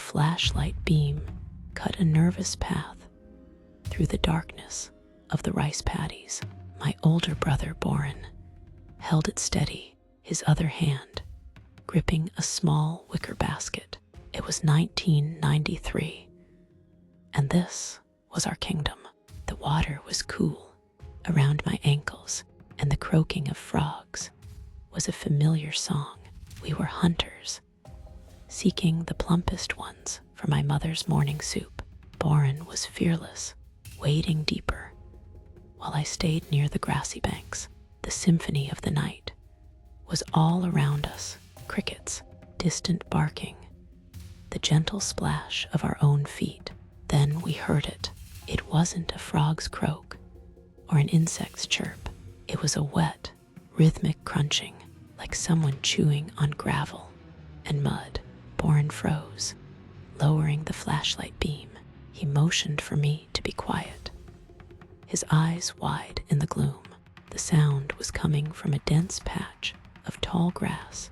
flashlight beam cut a nervous path through the darkness of the rice paddies. My older brother, Boren, held it steady, his other hand gripping a small wicker basket. It was 1993, and this was our kingdom. The water was cool around my ankles, and the croaking of frogs was a familiar song. We were hunters, seeking the plumpest ones for my mother's morning soup. Boren was fearless, wading deeper, while I stayed near the grassy banks. The symphony of the night was all around us: crickets, distant barking, the gentle splash of our own feet. Then we heard it. It wasn't a frog's croak or an insect's chirp. It was a wet, rhythmic crunching, like someone chewing on gravel and mud. Boren froze, lowering the flashlight beam. He motioned for me to be quiet, his eyes wide in the gloom. The sound was coming from a dense patch of tall grass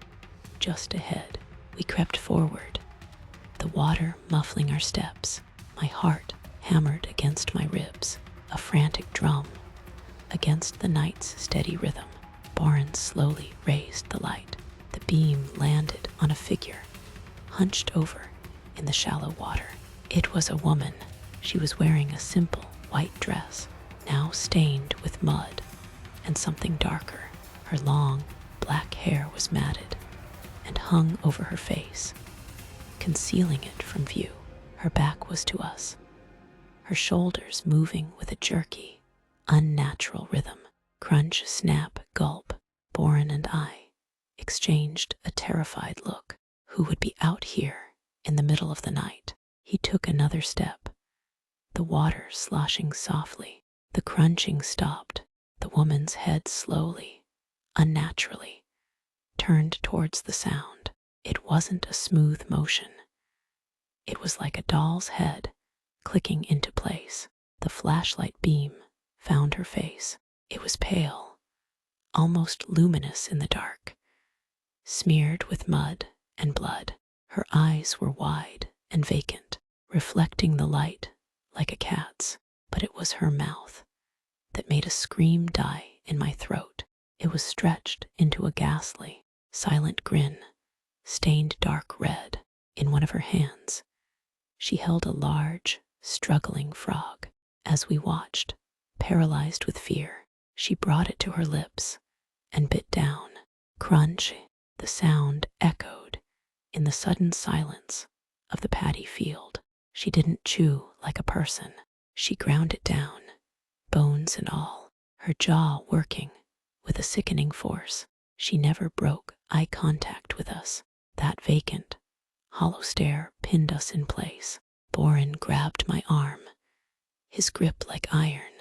just ahead. We crept forward, the water muffling our steps. My heart hammered against my ribs, a frantic drum against the night's steady rhythm. Boren slowly raised the light. The beam landed on a figure hunched over in the shallow water. It was a woman. She was wearing a simple white dress, now stained with mud and something darker. Her long, black hair was matted and hung over her face, concealing it from view. Her back was to us, her shoulders moving with a jerky, unnatural rhythm. Crunch, snap, gulp. Boren and I exchanged a terrified look. Who would be out here in the middle of the night? He took another step, the water sloshing softly. The crunching stopped. The woman's head slowly, unnaturally, turned towards the sound. It wasn't a smooth motion. It was like a doll's head clicking into place. The flashlight beam found her face. It was pale, almost luminous in the dark, smeared with mud and blood. Her eyes were wide and vacant, reflecting the light like a cat's. But it was her mouth that made a scream die in my throat. It was stretched into a ghastly, silent grin, stained dark red. In one of her hands, she held a large, struggling frog. As we watched, paralyzed with fear, she brought it to her lips and bit down. Crunch. The sound echoed in the sudden silence of the paddy field. She didn't chew like a person. She ground it down, bones and all, her jaw working with a sickening force. She never broke eye contact with us. That vacant, hollow stare pinned us in place. Boren grabbed my arm, his grip like iron,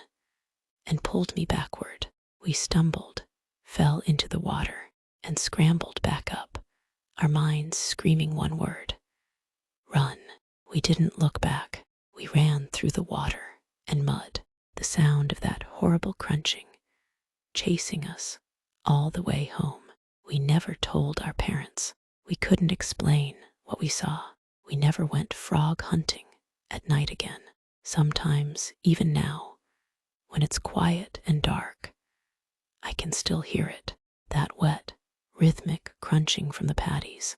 and pulled me backward. We stumbled, fell into the water, and scrambled back up, our minds screaming one word: run. We didn't look back. We ran through the water and mud, the sound of that horrible crunching chasing us all the way home. We never told our parents. We couldn't explain what we saw. We never went frog hunting at night again. Sometimes, even now, when it's quiet and dark, I can still hear it, that wet, rhythmic crunching from the paddies.